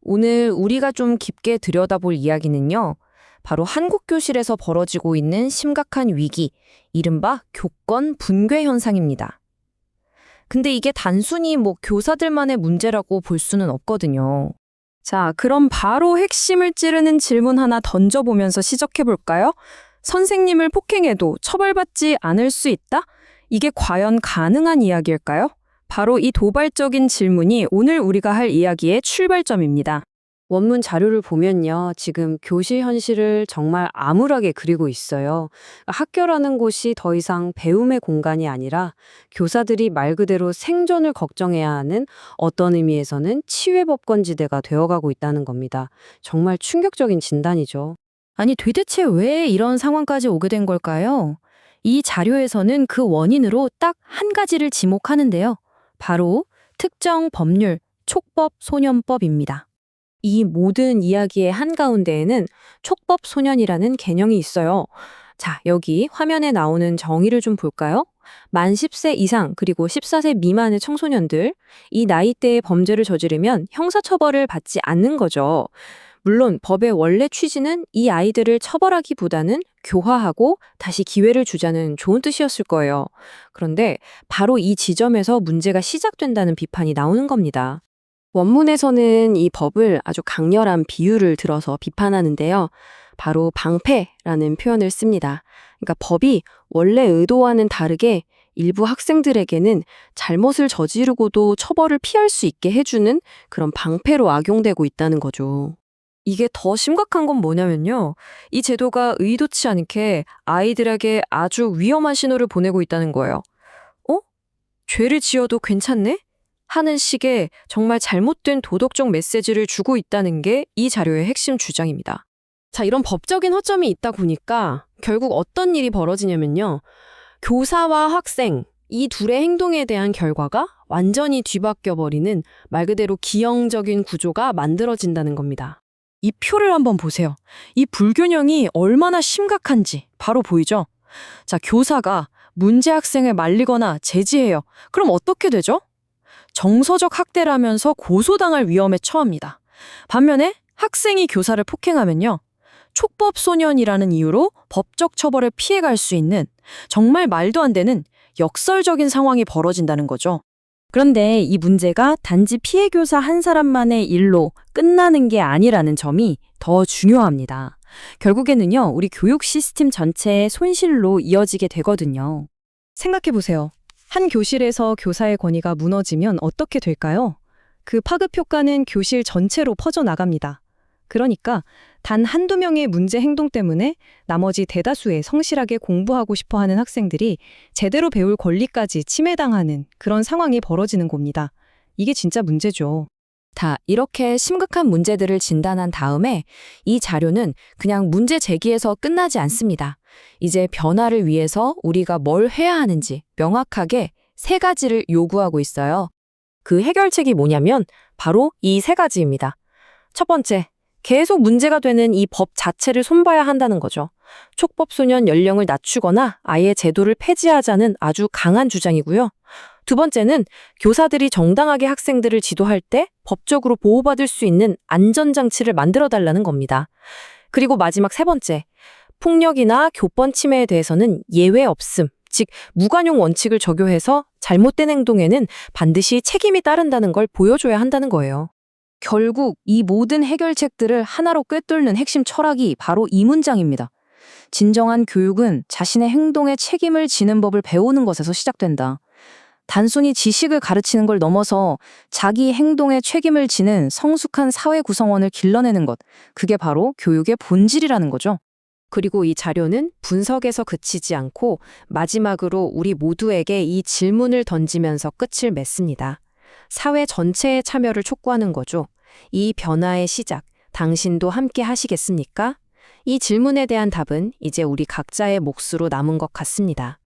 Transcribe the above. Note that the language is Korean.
오늘 우리가 좀 깊게 들여다볼 이야기는요. 바로 한국 교실에서 벌어지고 있는 심각한 위기, 이른바 교권 붕괴 현상입니다. 근데 이게 단순히 교사들만의 문제라고 볼 수는 없거든요. 자, 그럼 바로 핵심을 찌르는 질문 하나 던져보면서 시작해볼까요? 선생님을 폭행해도 처벌받지 않을 수 있다? 이게 과연 가능한 이야기일까요? 바로 이 도발적인 질문이 오늘 우리가 할 이야기의 출발점입니다. 원문 자료를 보면요. 지금 교실 현실을 정말 암울하게 그리고 있어요. 학교라는 곳이 더 이상 배움의 공간이 아니라 교사들이 말 그대로 생존을 걱정해야 하는 어떤 의미에서는 치외법권지대가 되어가고 있다는 겁니다. 정말 충격적인 진단이죠. 아니, 도대체 왜 이런 상황까지 오게 된 걸까요? 이 자료에서는 그 원인으로 딱 한 가지를 지목하는데요. 바로 특정 법률, 촉법소년법입니다. 이 모든 이야기의 한가운데에는 촉법소년이라는 개념이 있어요. 자, 여기 화면에 나오는 정의를 좀 볼까요? 만 10세 이상 그리고 14세 미만의 청소년들, 이 나이대의 범죄를 저지르면 형사처벌을 받지 않는 거죠. 물론 법의 원래 취지는 이 아이들을 처벌하기보다는 교화하고 다시 기회를 주자는 좋은 뜻이었을 거예요. 그런데 바로 이 지점에서 문제가 시작된다는 비판이 나오는 겁니다. 원문에서는 이 법을 아주 강렬한 비유를 들어서 비판하는데요. 바로 방패라는 표현을 씁니다. 그러니까 법이 원래 의도와는 다르게 일부 학생들에게는 잘못을 저지르고도 처벌을 피할 수 있게 해주는 그런 방패로 악용되고 있다는 거죠. 이게 더 심각한 건 뭐냐면요. 이 제도가 의도치 않게 아이들에게 아주 위험한 신호를 보내고 있다는 거예요. 죄를 지어도 괜찮네? 하는 식의 정말 잘못된 도덕적 메시지를 주고 있다는 게 이 자료의 핵심 주장입니다. 자, 이런 법적인 허점이 있다 보니까 결국 어떤 일이 벌어지냐면요. 교사와 학생, 이 둘의 행동에 대한 결과가 완전히 뒤바뀌어 버리는 말 그대로 기형적인 구조가 만들어진다는 겁니다. 이 표를 한번 보세요. 이 불균형이 얼마나 심각한지 바로 보이죠? 자, 교사가 문제 학생을 말리거나 제지해요. 그럼 어떻게 되죠? 정서적 학대라면서 고소당할 위험에 처합니다. 반면에 학생이 교사를 폭행하면요. 촉법소년이라는 이유로 법적 처벌을 피해갈 수 있는 정말 말도 안 되는 역설적인 상황이 벌어진다는 거죠. 그런데 이 문제가 단지 피해 교사 한 사람만의 일로 끝나는 게 아니라는 점이 더 중요합니다. 결국에는요, 우리 교육 시스템 전체의 손실로 이어지게 되거든요. 생각해보세요. 한 교실에서 교사의 권위가 무너지면 어떻게 될까요? 그 파급 효과는 교실 전체로 퍼져나갑니다. 그러니까 단 한두 명의 문제 행동 때문에 나머지 대다수의 성실하게 공부하고 싶어하는 학생들이 제대로 배울 권리까지 침해당하는 그런 상황이 벌어지는 겁니다. 이게 진짜 문제죠. 다 이렇게 심각한 문제들을 진단한 다음에 이 자료는 그냥 문제 제기에서 끝나지 않습니다. 이제 변화를 위해서 우리가 뭘 해야 하는지 명확하게 3가지를 요구하고 있어요. 그 해결책이 뭐냐면 바로 이 3가지입니다. 첫 번째, 계속 문제가 되는 이 법 자체를 손봐야 한다는 거죠. 촉법소년 연령을 낮추거나 아예 제도를 폐지하자는 아주 강한 주장이고요. 두 번째는 교사들이 정당하게 학생들을 지도할 때 법적으로 보호받을 수 있는 안전장치를 만들어달라는 겁니다. 그리고 마지막 3번째, 폭력이나 교권 침해에 대해서는 예외 없음, 즉 무관용 원칙을 적용해서 잘못된 행동에는 반드시 책임이 따른다는 걸 보여줘야 한다는 거예요. 결국 이 모든 해결책들을 하나로 꿰뚫는 핵심 철학이 바로 이 문장입니다. 진정한 교육은 자신의 행동에 책임을 지는 법을 배우는 것에서 시작된다. 단순히 지식을 가르치는 걸 넘어서 자기 행동에 책임을 지는 성숙한 사회 구성원을 길러내는 것, 그게 바로 교육의 본질이라는 거죠. 그리고 이 자료는 분석에서 그치지 않고 마지막으로 우리 모두에게 이 질문을 던지면서 끝을 맺습니다. 사회 전체의 참여를 촉구하는 거죠. 이 변화의 시작, 당신도 함께 하시겠습니까? 이 질문에 대한 답은 이제 우리 각자의 몫으로 남은 것 같습니다.